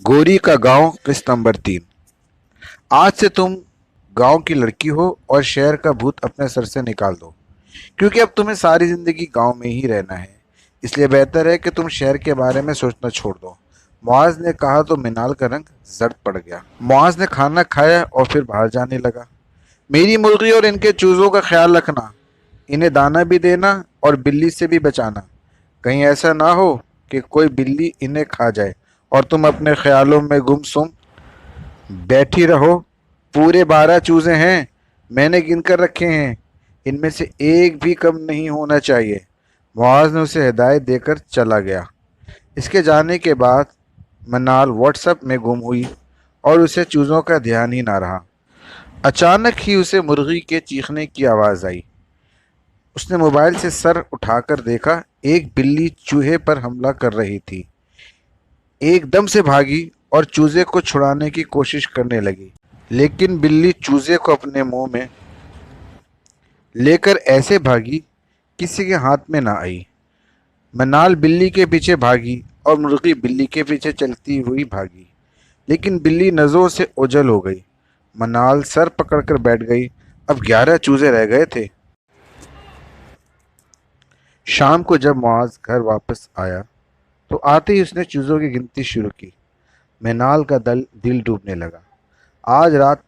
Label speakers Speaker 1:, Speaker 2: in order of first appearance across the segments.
Speaker 1: गोरी का गांव किस्त नंबर 3। आज से तुम गांव की लड़की हो और शहर का भूत अपने सर से निकाल दो, क्योंकि अब तुम्हें सारी जिंदगी गांव में ही रहना है। इसलिए बेहतर है कि तुम शहर के बारे में सोचना छोड़ दो। मुआज ने कहा तो मिनाल का रंग जर्द पड़ गया। मुआज ने खाना खाया और फिर बाहर जाने लगा। मेरी मुर्गी और इनके चूजों का ख्याल रखना, इन्हें दाना भी देना और बिल्ली से भी बचाना। कहीं ऐसा ना हो कि कोई बिल्ली इन्हें खा जाए और तुम अपने ख्यालों में गुमसुम बैठी रहो। पूरे 12 चूजे हैं, मैंने गिन कर रखे हैं, इनमें से एक भी कम नहीं होना चाहिए। मुआज ने उसे हिदायत देकर चला गया। इसके जाने के बाद मनाल व्हाट्सएप में गुम हुई और उसे चूज़ों का ध्यान ही ना रहा। अचानक ही उसे मुर्गी के चीखने की आवाज़ आई। उसने मोबाइल से सर उठाकर देखा, एक बिल्ली चूहे पर हमला कर रही थी। एकदम से भागी और चूजे को छुड़ाने की कोशिश करने लगी, लेकिन बिल्ली चूजे को अपने मुंह में लेकर ऐसे भागी किसी के हाथ में ना आई। मनाल बिल्ली के पीछे भागी और मुर्गी बिल्ली के पीछे चलती हुई भागी, लेकिन बिल्ली नज़रों से ओझल हो गई। मनाल सर पकड़कर बैठ गई। अब 11 चूजे रह गए थे। शाम को जब मुआज घर वापस आया तो आते ही उसने चूज़ों की गिनती शुरू की। मनाल का दिल डूबने लगा। आज रात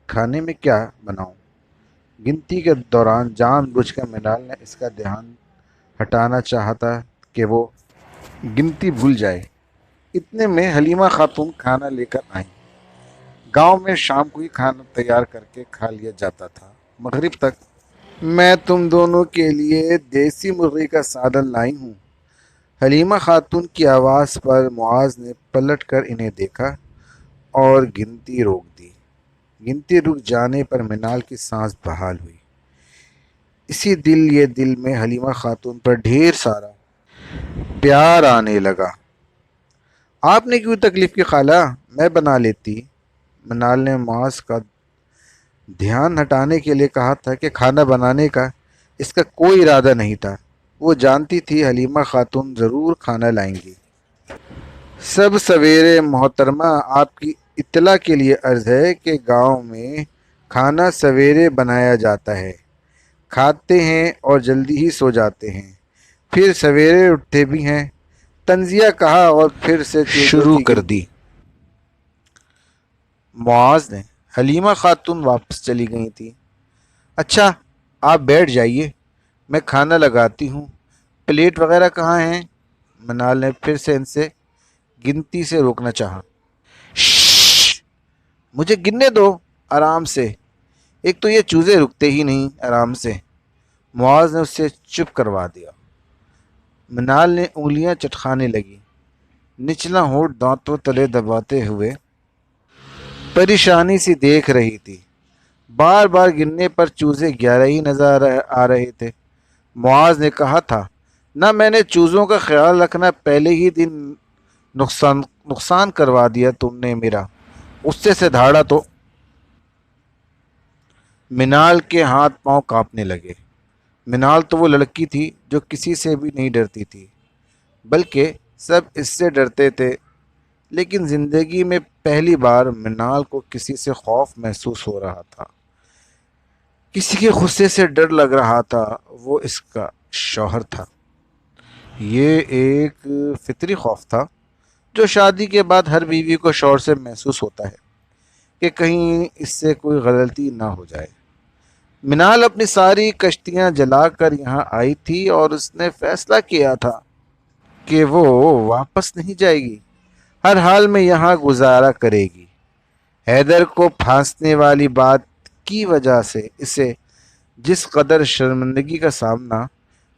Speaker 1: खाने में क्या बनाऊं? गिनती के दौरान जानबूझकर मनाल ने इसका ध्यान हटाना चाहता कि वो गिनती भूल जाए। इतने में हलीमा खातून खाना लेकर आई। गांव में शाम को ही खाना तैयार करके खा लिया जाता था। मगरिब तक मैं तुम दोनों के लिए देसी मुर्गी का सालन लाई हूँ। हलीमा खातून की आवाज़ पर मुआज ने पलट कर इन्हें देखा और गिनती रोक दी। गिनती रुक जाने पर मिनाल की सांस बहाल हुई। इसी दिल में हलीमा खातून पर ढेर सारा प्यार आने लगा। आपने क्यों तकलीफ की खाला, मैं बना लेती। मिनाल ने मुआज का ध्यान हटाने के लिए कहा था कि खाना बनाने का इसका कोई इरादा नहीं था। वो जानती थी हलीमा खातून ज़रूर खाना लाएंगी। सब सवेरे मोहतरमा, आपकी इत्तला के लिए अर्ज़ है कि गांव में खाना सवेरे बनाया जाता है। खाते हैं और जल्दी ही सो जाते हैं, फिर सवेरे उठते भी हैं। तंजिया कहा और फिर से शुरू कर दी। मुआज ने हलीमा खातून वापस चली गई थी। अच्छा, आप बैठ जाइए, मैं खाना लगाती हूँ। प्लेट वगैरह कहाँ हैं? मनाल ने फिर से इनसे गिनती से रोकना चाहा। श्श्श, मुझे गिनने दो आराम से। एक तो ये चूजे रुकते ही नहीं आराम से। मुआज ने उससे चुप करवा दिया। मनाल ने उंगलियां चटखाने लगी, निचला होंठ दांतों तले दबाते हुए परेशानी सी देख रही थी। बार बार गिनने पर चूजे 11 ही नजर आ रहे थे। मुआज ने कहा था ना, मैंने चूज़ों का ख्याल रखना पहले ही दिन नुकसान करवा दिया तुमने मेरा। उससे से धाड़ा तो मिनाल के हाथ पांव कांपने लगे। मिनाल तो वो लड़की थी जो किसी से भी नहीं डरती थी, बल्कि सब इससे डरते थे। लेकिन जिंदगी में पहली बार मिनाल को किसी से खौफ महसूस हो रहा था, किसी के गुस्से से डर लग रहा था। वो इसका शौहर था। ये एक फितरी खौफ था जो शादी के बाद हर बीवी को शौहर से महसूस होता है कि कहीं इससे कोई गलती ना हो जाए। मिनाल अपनी सारी कश्तियां जलाकर यहाँ आई थी और उसने फैसला किया था कि वो वापस नहीं जाएगी, हर हाल में यहाँ गुजारा करेगी। हैदर को फांसने वाली बात की वजह से इसे जिस कदर शर्मिंदगी का सामना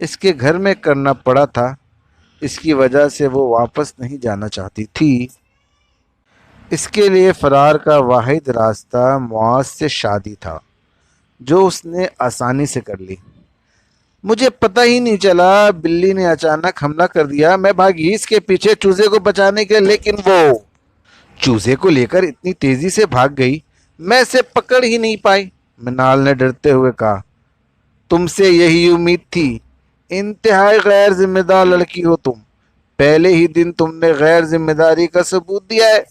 Speaker 1: इसके घर में करना पड़ा था, इसकी वजह से वो वापस नहीं जाना चाहती थी। इसके लिए फरार का वाहिद रास्ता मुआज से शादी था, जो उसने आसानी से कर ली। मुझे पता ही नहीं चला, बिल्ली ने अचानक हमला कर दिया। मैं भागी इसके पीछे चूजे को बचाने के, लेकिन वो चूजे को लेकर इतनी तेजी से भाग गई, मैं इसे पकड़ ही नहीं पाई। मिनाल ने डरते हुए कहा। तुमसे यही उम्मीद थी, इंतहाई गैर जिम्मेदार लड़की हो तुम। पहले ही दिन तुमने गैर जिम्मेदारी का सबूत दिया है।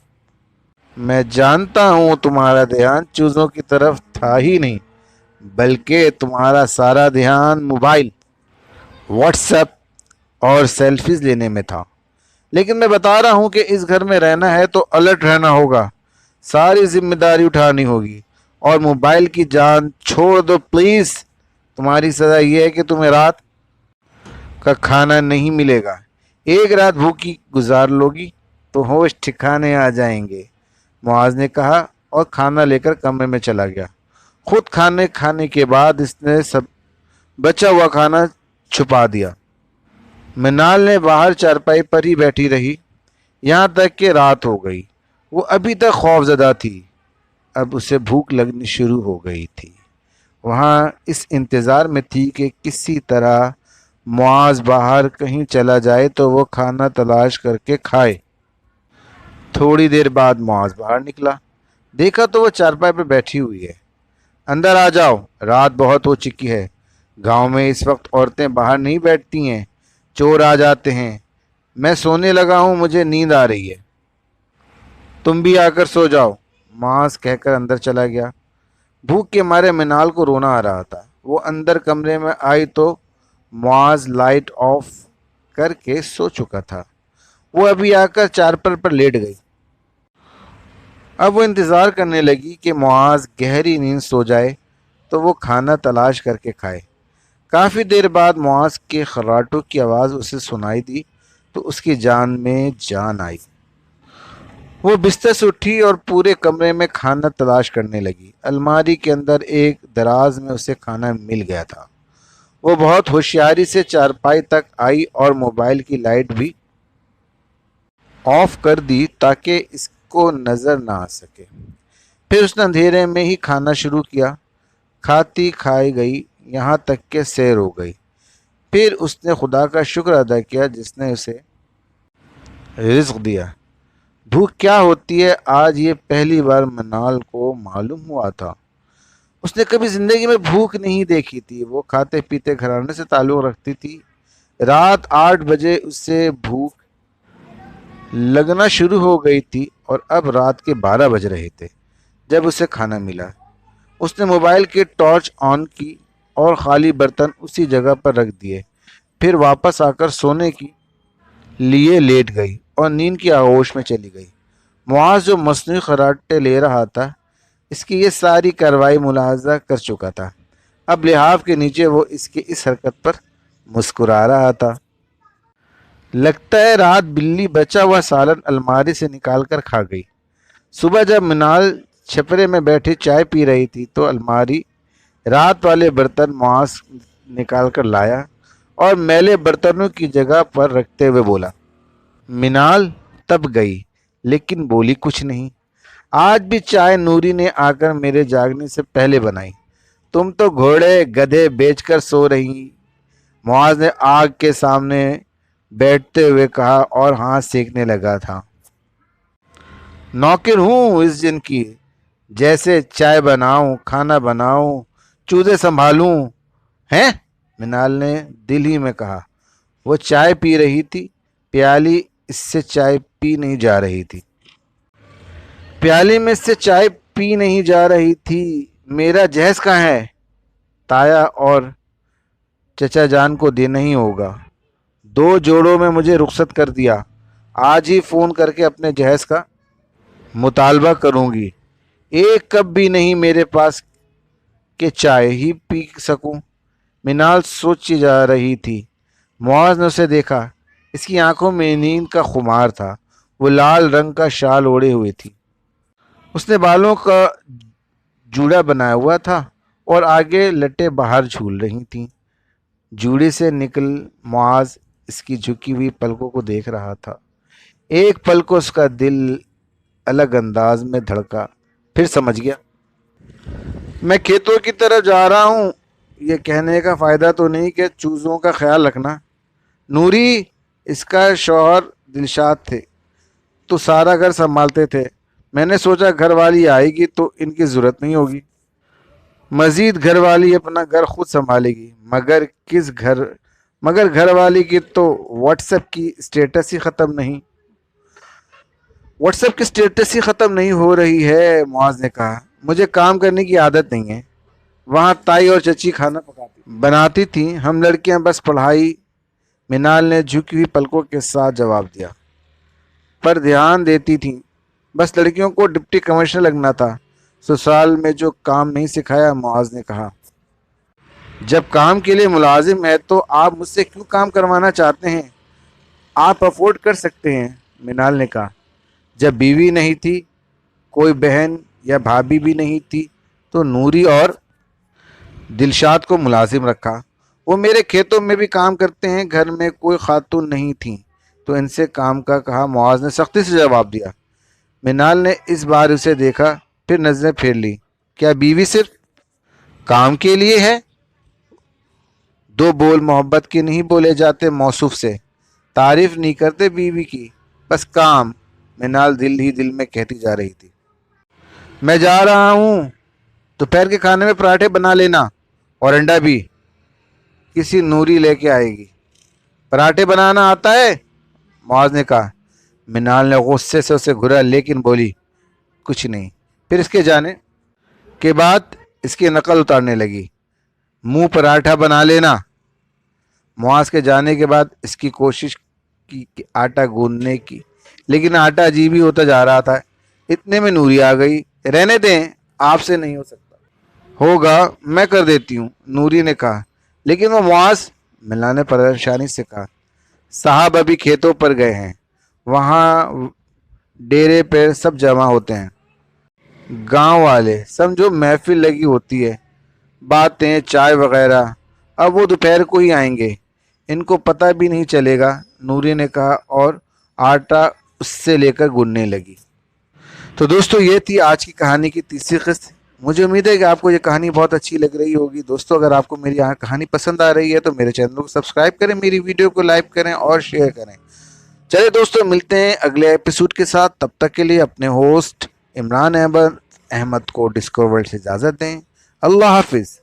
Speaker 1: मैं जानता हूँ तुम्हारा ध्यान चूज़ों की तरफ था ही नहीं, बल्कि तुम्हारा सारा ध्यान मोबाइल, व्हाट्सएप और सेल्फीज लेने में था। लेकिन मैं बता रहा हूँ कि इस घर में रहना है तो अलर्ट रहना होगा, सारी जिम्मेदारी उठानी होगी। और मोबाइल की जान छोड़ दो प्लीज़। तुम्हारी सज़ा यह है कि तुम्हें रात का खाना नहीं मिलेगा। एक रात भूखी गुजार लोगी तो होश ठिकाने आ जाएंगे, मुआज ने कहा और खाना लेकर कमरे में चला गया। खुद खाने खाने के बाद इसने सब बचा हुआ खाना छुपा दिया। मिनाल ने बाहर चारपाई पर ही बैठी रही, यहाँ तक कि रात हो गई। वो अभी तक खौफजदा थी, अब उसे भूख लगनी शुरू हो गई थी। वहाँ इस इंतज़ार में थी कि किसी तरह मुआज बाहर कहीं चला जाए तो वो खाना तलाश करके खाए। थोड़ी देर बाद मुआज बाहर निकला, देखा तो वो चारपाई पर बैठी हुई है। अंदर आ जाओ, रात बहुत हो चुकी है। गांव में इस वक्त औरतें बाहर नहीं बैठती हैं, चोर आ जाते हैं। मैं सोने लगा हूँ, मुझे नींद आ रही है। तुम भी आकर सो जाओ, मुआज कहकर अंदर चला गया। भूख के मारे मिनाल को रोना आ रहा था। वो अंदर कमरे में आई तो मुआज लाइट ऑफ करके सो चुका था। वो अभी आकर चारपाई पर लेट गई। अब वो इंतज़ार करने लगी कि मुआज गहरी नींद सो जाए तो वो खाना तलाश करके खाए। काफ़ी देर बाद मुआज के खर्राटों की आवाज़ उसे सुनाई दी तो उसकी जान में जान आई। वो बिस्तर से उठी और पूरे कमरे में खाना तलाश करने लगी। अलमारी के अंदर एक दराज में उसे खाना मिल गया था। वो बहुत होशियारी से चारपाई तक आई और मोबाइल की लाइट भी ऑफ कर दी ताकि इसको नज़र ना आ सके। फिर उसने अंधेरे में ही खाना शुरू किया। खाती खाई गई, यहाँ तक के सैर हो गई। फिर उसने खुदा का शुक्र अदा किया जिसने उसे रिज्क दिया। भूख क्या होती है आज ये पहली बार मनाल को मालूम हुआ था। उसने कभी जिंदगी में भूख नहीं देखी थी। वो खाते पीते घराने से ताल्लुक़ रखती थी। रात 8 बजे उससे भूख लगना शुरू हो गई थी और अब रात के 12 बज रहे थे जब उसे खाना मिला। उसने मोबाइल की टॉर्च ऑन की और खाली बर्तन उसी जगह पर रख दिए। फिर वापस आकर सोने की लिए लेट गई और नींद की आगोश में चली गई। मुआज जो मसनूई खर्राटे ले रहा था, इसकी ये सारी कार्रवाई मुलाहजा कर चुका था। अब लिहाफ के नीचे वो इसकी इस हरकत पर मुस्कुरा रहा था। लगता है रात बिल्ली बचा हुआ सालन अलमारी से निकाल कर खा गई। सुबह जब मिनाल छपरे में बैठी चाय पी रही थी तो अलमारी रात वाले बर्तन मुआज निकाल कर लाया और मैले बर्तनों की जगह पर रखते हुए बोला। मिनाल तब गई लेकिन बोली कुछ नहीं। आज भी चाय नूरी ने आकर मेरे जागने से पहले बनाई। तुम तो घोड़े गधे बेचकर सो रही, मुआज ने आग के सामने बैठते हुए कहा और हाथ सेकने लगा था। नौकर हूँ इस जिन की, जैसे चाय बनाऊं, खाना बनाऊं, चूजे संभालूं। हैं? मिनाल ने दिल ही में कहा। वो चाय पी रही थी, प्याली इससे चाय पी नहीं जा रही थी। प्याली में से चाय पी नहीं जा रही थी। मेरा जहेज कहाँ है? ताया और चचा जान को देना ही होगा। 2 जोड़ों में मुझे रुखसत कर दिया। आज ही फ़ोन करके अपने जहेज का मुतालबा करूंगी। एक कप भी नहीं मेरे पास कि चाय ही पी सकूं। मिनाल सोची जा रही थी। मुआज ने उसे देखा। इसकी आंखों में नींद का खुमार था। वो लाल रंग का शाल ओढ़े हुए थी। उसने बालों का जूड़ा बनाया हुआ था और आगे लटे बाहर झूल रही थीं। जूड़े से निकल मुआज इसकी झुकी हुई पलकों को देख रहा था। एक पल को उसका दिल अलग अंदाज में धड़का, फिर समझ गया। मैं खेतों की तरफ जा रहा हूँ। ये कहने का फ़ायदा तो नहीं कि चूज़ों का ख्याल रखना। नूरी, इसका शौहर दिलशाद थे तो सारा घर संभालते थे। मैंने सोचा घर वाली आएगी तो इनकी ज़रूरत नहीं होगी। मज़ीद घर वाली अपना घर खुद संभालेगी। मगर घर वाली की तो व्हाट्सएप की स्टेटस ही ख़त्म नहीं। व्हाट्सएप की स्टेटस ही ख़त्म नहीं हो रही है, मुआज ने कहा। मुझे काम करने की आदत नहीं है। वहाँ ताई और चची खाना बनाती थी, हम लड़कियां बस पढ़ाई। मिनाल ने झुकी हुई पलकों के साथ जवाब दिया। पर ध्यान देती थी, बस लड़कियों को डिप्टी कमिश्नर लगना था। ससुराल में जो काम नहीं सिखाया, मुआज ने कहा। जब काम के लिए मुलाजिम है तो आप मुझसे क्यों काम करवाना चाहते हैं? आप अफोर्ड कर सकते हैं, मिनाल ने कहा। जब बीवी नहीं थी, कोई बहन या भाभी भी नहीं थी, तो नूरी और दिलशाद को मुलाजिम रखा। वो मेरे खेतों में भी काम करते हैं। घर में कोई खातून नहीं थी तो इनसे काम का कहा, मुआज ने सख्ती से जवाब दिया। मिनाल ने इस बार उसे देखा, फिर नजरें फेर ली। क्या बीवी सिर्फ काम के लिए है? दो बोल मोहब्बत के नहीं बोले जाते मौसूफ से। तारीफ नहीं करते बीवी की, बस काम। मिनाल दिल ही दिल में कहती जा रही थी। मैं जा रहा हूँ, दोपहर के खाने में पराठे बना लेना और अंडा भी। किसी नूरी लेके आएगी। पराठे बनाना आता है? मुआज ने कहा। मिनाल ने गुस्से से उसे घुरा, लेकिन बोली कुछ नहीं। फिर इसके जाने के बाद इसकी नकल उतारने लगी। मुंह पराठा बना लेना। मुआज के जाने के बाद इसकी कोशिश की कि आटा गूंदने की, लेकिन आटा अजीब ही होता जा रहा था। इतने में नूरी आ गई। रहने दें, आपसे नहीं हो सकता। होगा, मैं कर देती हूँ, नूरी ने कहा। लेकिन वो मुआज, मिला ने परेशानी से कहा। साहब अभी खेतों पर गए हैं, वहाँ डेरे पे सब जमा होते हैं, गांव वाले, समझो महफिल लगी होती है, बातें चाय वगैरह। अब वो दोपहर को ही आएंगे, इनको पता भी नहीं चलेगा, नूरी ने कहा और आटा उससे लेकर गूंदने लगी। तो दोस्तों, ये थी आज की कहानी की तीसरी किस्त। मुझे उम्मीद है कि आपको ये कहानी बहुत अच्छी लग रही होगी। दोस्तों, अगर आपको मेरी यहाँ कहानी पसंद आ रही है तो मेरे चैनल को सब्सक्राइब करें, मेरी वीडियो को लाइक करें और शेयर करें। चलिए दोस्तों, मिलते हैं अगले एपिसोड के साथ। तब तक के लिए अपने होस्ट इमरान अहमद को डिस्कवर वर्ल्ड से इजाज़त दें। अल्लाह हाफिज़।